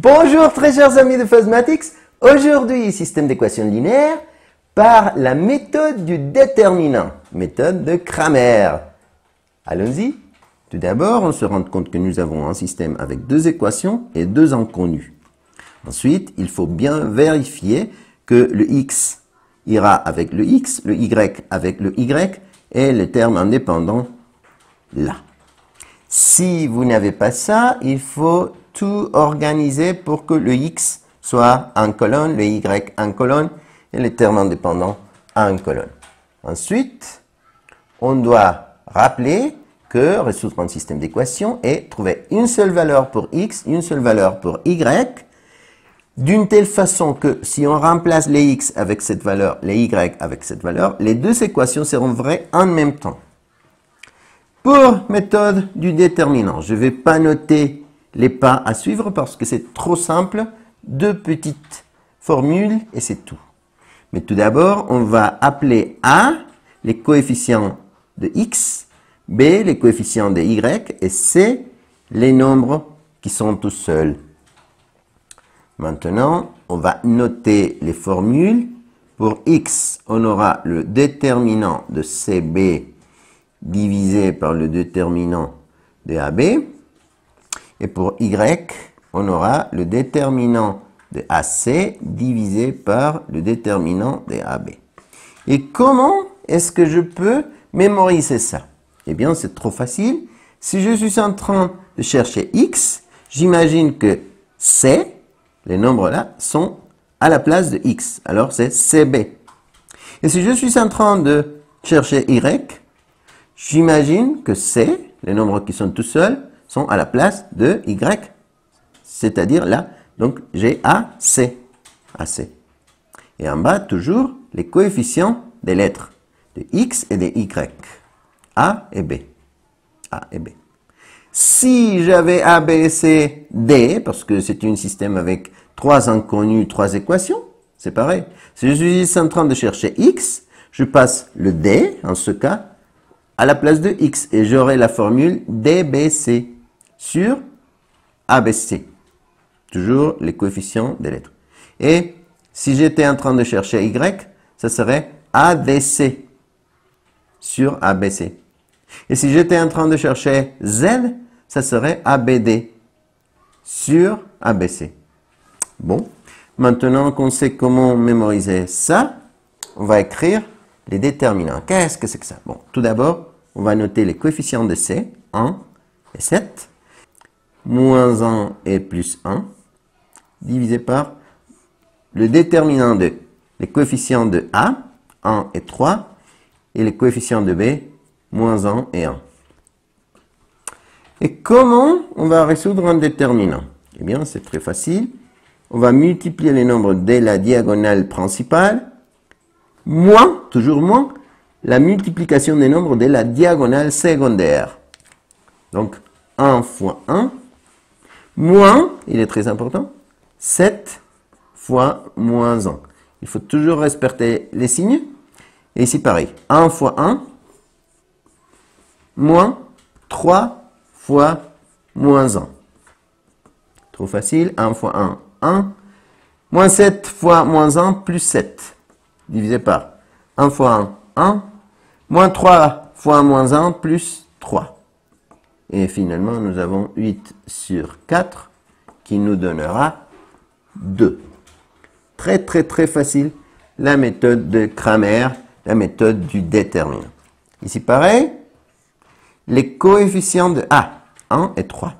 Bonjour très chers amis de Fuzzmatics. Aujourd'hui, système d'équations linéaires par la méthode du déterminant, méthode de Cramer. Allons-y. Tout d'abord, on se rend compte que nous avons un système avec deux équations et deux inconnus. Ensuite, il faut bien vérifier que le x ira avec le x, le y avec le y et le terme indépendant là. Si vous n'avez pas ça, il faut tout organiser pour que le x soit en colonne, le y en colonne et les termes indépendants en colonne. Ensuite, on doit rappeler que résoudre un système d'équations et trouver une seule valeur pour x, une seule valeur pour y, d'une telle façon que si on remplace les x avec cette valeur, les y avec cette valeur, les deux équations seront vraies en même temps. Pour méthode du déterminant, je ne vais pas noter les pas à suivre parce que c'est trop simple. Deux petites formules et c'est tout. Mais tout d'abord, on va appeler A les coefficients de x, B les coefficients de y et C les nombres qui sont tout seuls. Maintenant, on va noter les formules. Pour x, on aura le déterminant de CB divisé par le déterminant de AB. Et pour y, on aura le déterminant de AC divisé par le déterminant de AB. Et comment est-ce que je peux mémoriser ça? Eh bien, c'est trop facile. Si je suis en train de chercher x, j'imagine que C, les nombres là, sont à la place de x. Alors, c'est CB. Et si je suis en train de chercher y, j'imagine que C, les nombres qui sont tout seuls, sont à la place de y, c'est-à-dire là, donc j'ai AC. Et en bas, toujours, les coefficients des lettres de x et de y, A et B. Si j'avais A, B, C, D, parce que c'est un système avec trois inconnus, trois équations, c'est pareil. Si je suis en train de chercher x, je passe le D, en ce cas, à la place de x, et j'aurai la formule DBC sur ABC. Toujours les coefficients des lettres. Et si j'étais en train de chercher y, ça serait ADC sur ABC. Et si j'étais en train de chercher Z, ça serait ABD sur ABC. Bon, maintenant qu'on sait comment mémoriser ça, on va écrire les déterminants. Qu'est-ce que c'est que ça? Bon, tout d'abord, on va noter les coefficients de C, 1 et 7, moins 1 et plus 1, divisé par le déterminant de les coefficients de A, 1 et 3, et les coefficients de B, moins 1 et 1. Et comment on va résoudre un déterminant? Eh bien, c'est très facile. On va multiplier les nombres de la diagonale principale, moins, toujours moins, la multiplication des nombres de la diagonale secondaire. Donc, 1 fois 1, moins, il est très important, 7 fois moins 1. Il faut toujours respecter les signes. Et ici, pareil, 1 fois 1, moins 3 fois moins 1. Trop facile, 1 fois 1, 1. Moins 7 fois moins 1, plus 7. Divisé par 1 fois 1, 1. Moins 3 fois moins 1, plus 3. Et finalement, nous avons 8 sur 4 qui nous donnera 2. Très, très, très facile. La méthode de Cramer, la méthode du déterminant. Ici, pareil. Les coefficients de A, 1 et 3.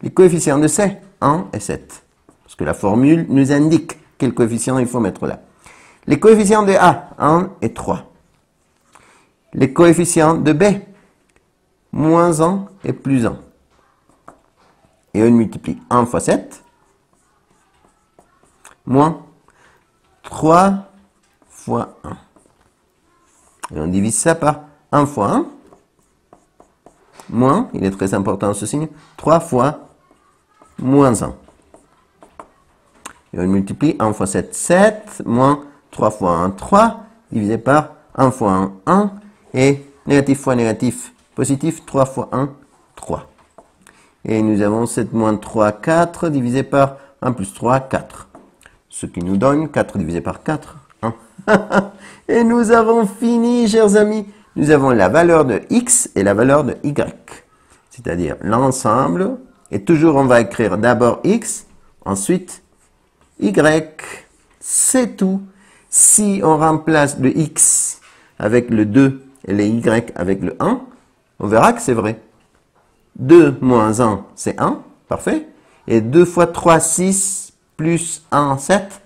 Les coefficients de C, 1 et 7. Parce que la formule nous indique quel coefficient il faut mettre là. Les coefficients de A, 1 et 3. Les coefficients de B, moins 1 et plus 1. Et on multiplie 1 fois 7, moins 3 fois 1. Et on divise ça par 1 fois 1, moins, il est très important ce signe, 3 fois moins 1. Et on multiplie 1 fois 7, 7, moins 3 fois 1, 3, divisé par 1 fois 1, 1, et négatif fois négatif, positif, 3 fois 1, 3. Et nous avons 7 moins 3, 4, divisé par 1 plus 3, 4. Ce qui nous donne 4 divisé par 4, 1. Et nous avons fini, chers amis. Nous avons la valeur de x et la valeur de y. C'est-à-dire l'ensemble. Et toujours, on va écrire d'abord x, ensuite y. C'est tout. Si on remplace le x avec le 2 et le y avec le 1, on verra que c'est vrai. 2 moins 1, c'est 1. Parfait. Et 2 fois 3, 6, plus 1, 7.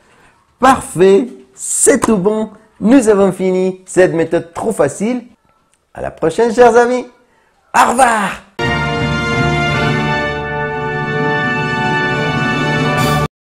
Parfait. C'est tout bon. Nous avons fini cette méthode trop facile. À la prochaine, chers amis. Au revoir.